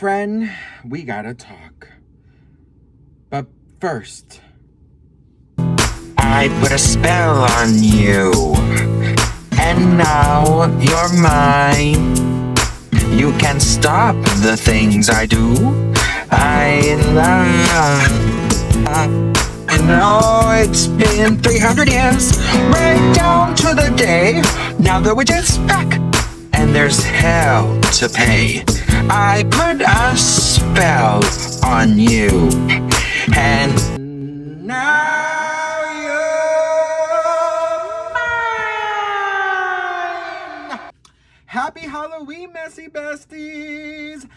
friend, we gotta talk. But first, I put a spell on you, and now you're mine. You can't stop the things I do. I know it's been 300 years, right down to the day. Now the witch is back, and there's hell to pay. I put a spell on you, and now you're mine. Happy Halloween, messy besties.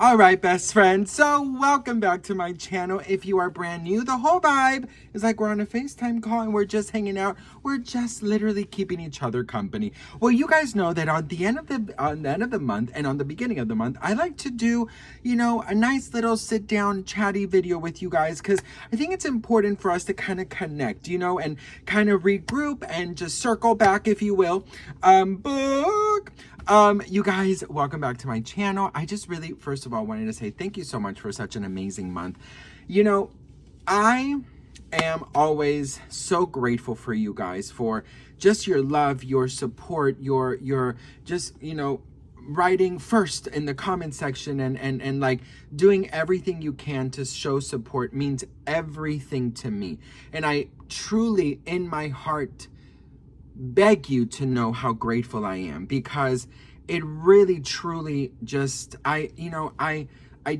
All right, best friends, so welcome back to my channel. If you are brand new, the whole vibe is like we're on a FaceTime call and we're just hanging out. We're just literally keeping each other company. Well, you guys know that on the end of the month and on the beginning of the month, I like to do, a nice little sit down chatty video with you guys, because I think it's important for us to kind of connect, and kind of regroup and just circle back, if you will. You guys, welcome back to my channel. I just really, first of all, wanted to say thank you so much for such an amazing month. I am always so grateful for you guys, for just your love, your support, your just, writing first in the comment section and like doing everything you can to show support means everything to me. And I truly, in my heart, beg you to know how grateful I am, because it really truly just I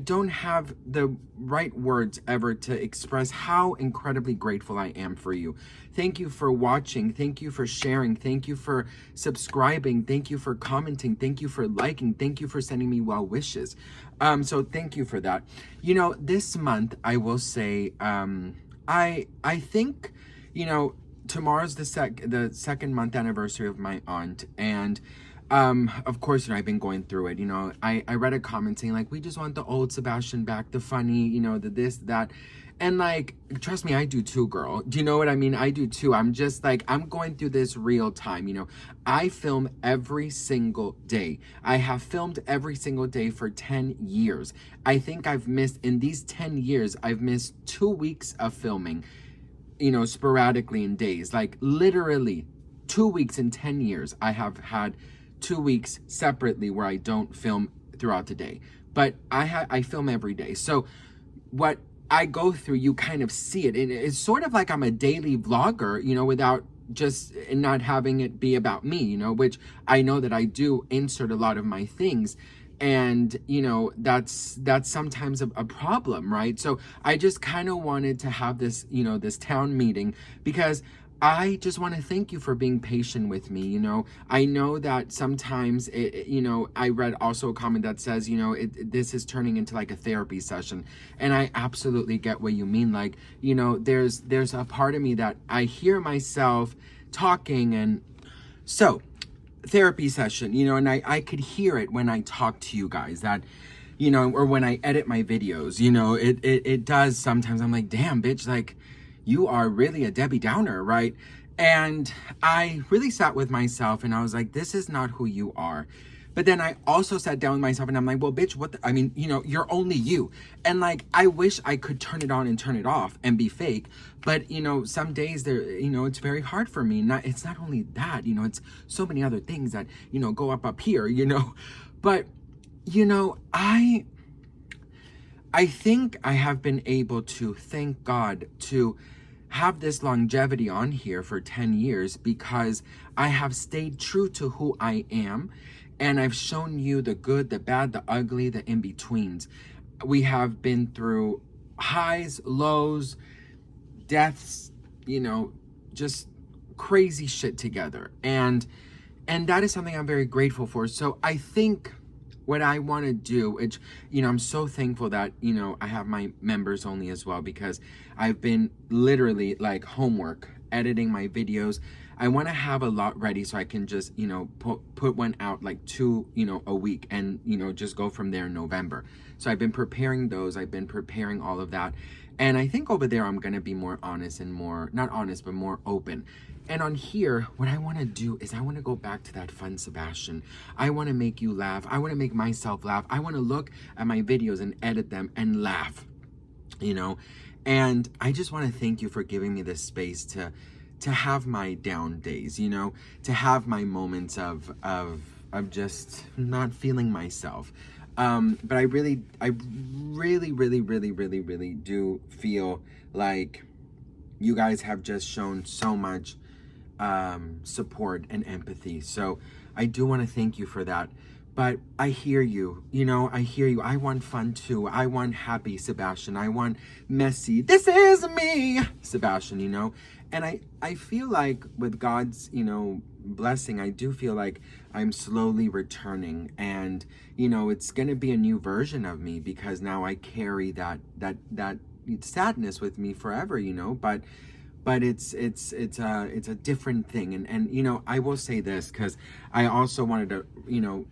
don't have the right words ever to express how incredibly grateful I am for you. Thank you for watching, thank you for sharing, thank you for subscribing, thank you for commenting, thank you for liking, thank you for sending me well wishes. So thank you for that. This month I will say I think tomorrow's the second month anniversary of my aunt, and of course, I've been going through it. I read a comment saying like, we just want the old Sebastian back, the funny, the this, that, and like, trust me, I do too, girl. Do you know what I mean? I do too. I'm just like, I'm going through this real time. I film every single day. I have filmed every single day for 10 years. I think in these 10 years, I've missed 2 weeks of filming, sporadically in days. Like literally 2 weeks in 10 years, I have had 2 weeks separately where I don't film throughout the day, but I film every day. So what I go through, you kind of see it, and it's sort of like I'm a daily vlogger, without just not having it be about me, which I know that I do insert a lot of my things. And, that's sometimes a problem, right? So I just kind of wanted to have this, this town meeting, because I just want to thank you for being patient with me. I know that sometimes, I read also a comment that says, this is turning into like a therapy session. And I absolutely get what you mean. Like, there's a part of me that I hear myself talking, and so therapy session, and I could hear it when I talk to you guys, that, or when I edit my videos, it does sometimes. I'm like, damn, bitch, like, you are really a Debbie Downer, right? And I really sat with myself and I was like, this is not who you are. But then I also sat down with myself and I'm like, well, bitch, you're only you. And like, I wish I could turn it on and turn it off and be fake. But, some days it's very hard for me. It's not only that, it's so many other things that, go up here, But, I think I have been able to, thank God, to have this longevity on here for 10 years because I have stayed true to who I am, and I've shown you the good, the bad, the ugly, the in-betweens. We have been through highs, lows, deaths, just crazy shit together. And that is something I'm very grateful for. So I think what I want to do, which, I'm so thankful that, I have my members only as well, because I've been literally like homework editing my videos. I want to have a lot ready so I can just, you know, put one out like 2, you know, a week, and, you know, just go from there in November. So I've been preparing those. I've been preparing all of that. And I think over there, I'm going to be more honest and more, not honest, but more open. And on here, what I want to do is I want to go back to that fun Sebastian. I want to make you laugh. I want to make myself laugh. I want to look at my videos and edit them and laugh, you know. And I just want to thank you for giving me this space to have my down days, you know, to have my moments of just not feeling myself. But I really do feel like you guys have just shown so much support and empathy. So I do want to thank you for that. But I hear you, you know, I hear you. I want fun too. I want happy Sebastian. I want messy, this is me, Sebastian, you know. And I feel like with God's, you know, blessing, I do feel like I'm slowly returning, and, you know, it's going to be a new version of me, because now I carry that sadness with me forever, you know, but it's a different thing. And, you know, I will say this, because I also wanted to, you know,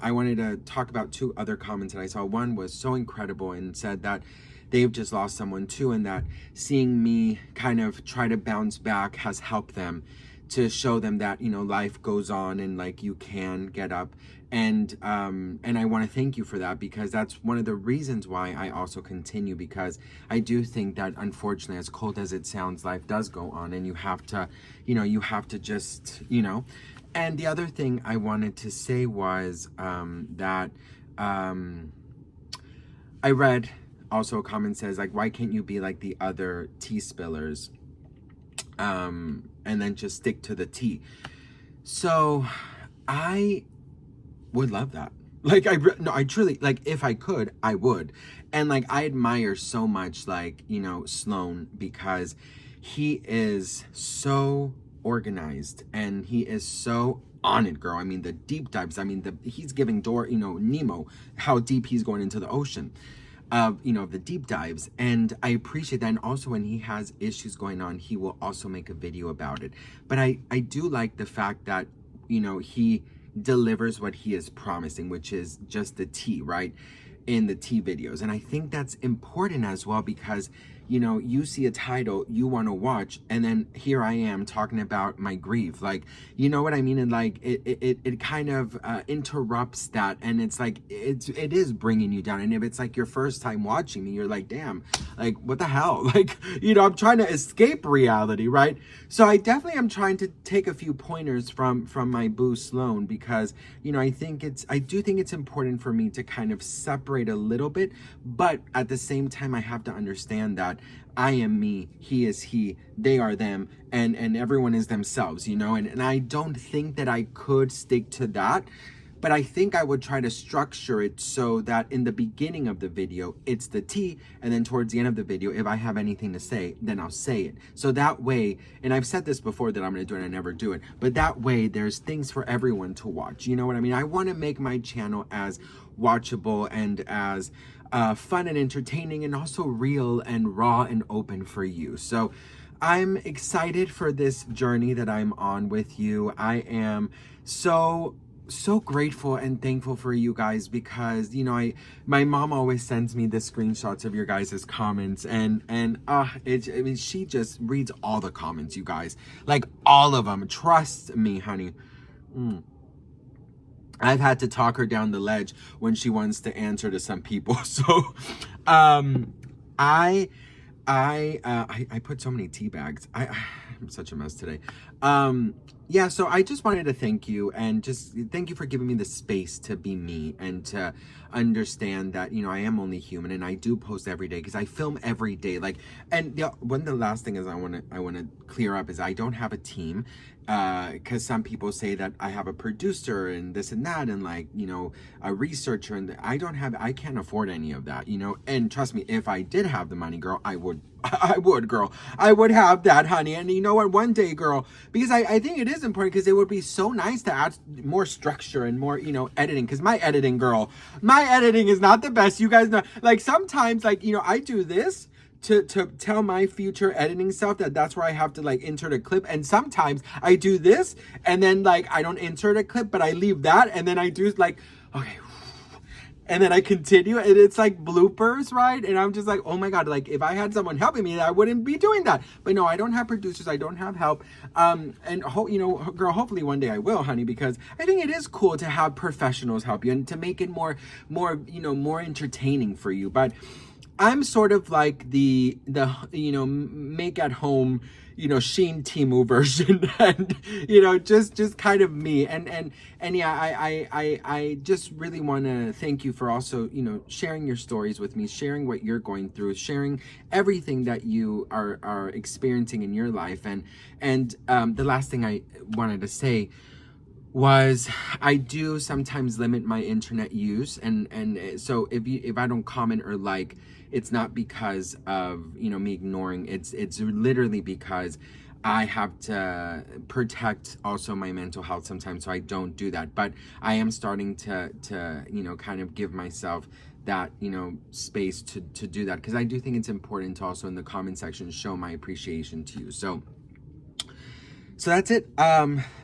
I wanted to talk about 2 other comments that I saw. One was so incredible and said that they've just lost someone too, and that seeing me kind of try to bounce back has helped them, to show them that, you know, life goes on and like you can get up. And I want to thank you for that, because that's one of the reasons why I also continue, because I do think that, unfortunately, as cold as it sounds, life does go on, and you have to, you know, you have to just, you know. And the other thing I wanted to say was that I read also a comment says, like, why can't you be like the other tea spillers, and then just stick to the tea? So I would love that. Like, I truly, like, if I could, I would. And like, I admire so much, like, you know, Sloan, because he is so organized and he is so on it, girl. I mean, the deep dives, I mean, he's giving you know, Nemo, how deep he's going into the ocean. You know, the deep dives, and I appreciate that. And also, when he has issues going on, he will also make a video about it. But I do like the fact that, you know, he delivers what he is promising, which is just the tea, right, in the tea videos. And I think that's important as well, because, you know, you see a title you want to watch, and then here I am talking about my grief, like, you know what I mean? And like, it kind of interrupts that, and it's like, it is bringing you down. And if it's like your first time watching me, you're like, damn, like, what the hell? Like, you know, I'm trying to escape reality, right? So I definitely am trying to take a few pointers from my boo Sloan, because, you know, I do think it's important for me to kind of separate a little bit, but at the same time, I have to understand that I am me, he is he, they are them, and everyone is themselves, you know. And I don't think that I could stick to that, but I think I would try to structure it so that in the beginning of the video, it's the tea, and then towards the end of the video, if I have anything to say, then I'll say it. So that way, and I've said this before that I'm going to do it, and I never do it, but that way there's things for everyone to watch. You know what I mean? I want to make my channel as watchable and as fun and entertaining, and also real and raw and open for you. So I'm excited for this journey that I'm on with you. I am so grateful and thankful for you guys, because, you know, my mom always sends me the screenshots of your guys' comments, and I mean, she just reads all the comments, you guys, like all of them. Trust me, honey. I've had to talk her down the ledge when she wants to answer to some people. So I put so many tea bags. I'm such a mess today. Yeah, so I just wanted to thank you, and just thank you for giving me the space to be me, and to understand that, you know, I am only human, and I do post every day, because I film every day. Like, and the last thing is I want to clear up is I don't have a team, because some people say that I have a producer and this and that, and, like, you know, a researcher, and I can't afford any of that, you know. And trust me, if I did have the money, girl, I would, girl. I would have that, honey. And you know what? One day, girl, because I think it is important, because it would be so nice to add more structure and more, you know, editing. Because my editing, girl, my editing is not the best. You guys know, like, sometimes, like, you know, I do this to tell my future editing self that that's where I have to like insert a clip. And sometimes I do this and then like I don't insert a clip, but I leave that and then I do like, okay, and then I continue, and it's like bloopers, right? And I'm just like, oh my God, like if I had someone helping me, I wouldn't be doing that. But no, I don't have producers, I don't have help. And you know, girl, hopefully one day I will, honey, because I think it is cool to have professionals help you and to make it more, you know, more entertaining for you. But I'm sort of like the you know, make at home, you know, Sheen Temu version, and you know, just kind of me. And yeah, I just really want to thank you for also, you know, sharing your stories with me, sharing what you're going through, sharing everything that you are experiencing in your life. And the last thing I wanted to say was I do sometimes limit my internet use, and so if I don't comment or like, it's not because of, you know, me ignoring, it's literally because I have to protect also my mental health sometimes, so I don't do that. But I am starting to you know, kind of give myself that, you know, space to do that, because I do think it's important to also in the comment section show my appreciation to you. So that's it.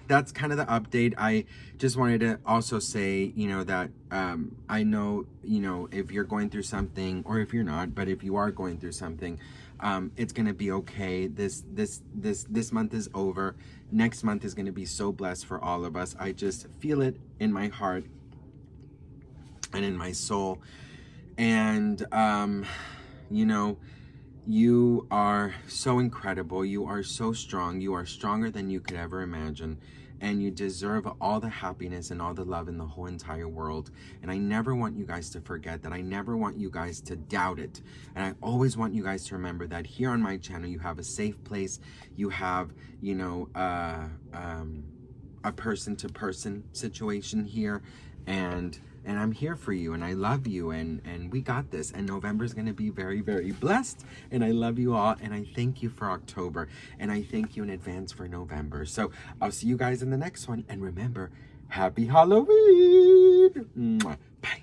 That's kind of the update. I just wanted to also say, you know, that I know, you know, if you're going through something, or if you're not, but if you are going through something, it's gonna be okay. This month is over. Next month is gonna be so blessed for all of us. I just feel it in my heart and in my soul. And you know, you are so incredible. You are so strong. You are stronger than you could ever imagine. And you deserve all the happiness and all the love in the whole entire world. And I never want you guys to forget that. I never want you guys to doubt it. And I always want you guys to remember that here on my channel, you have a safe place. You have, you know, a person-to-person situation here. And I'm here for you, and I love you, and we got this. And November is going to be very, very blessed, and I love you all, and I thank you for October, and I thank you in advance for November. So I'll see you guys in the next one, and remember, happy Halloween. Mwah. Bye.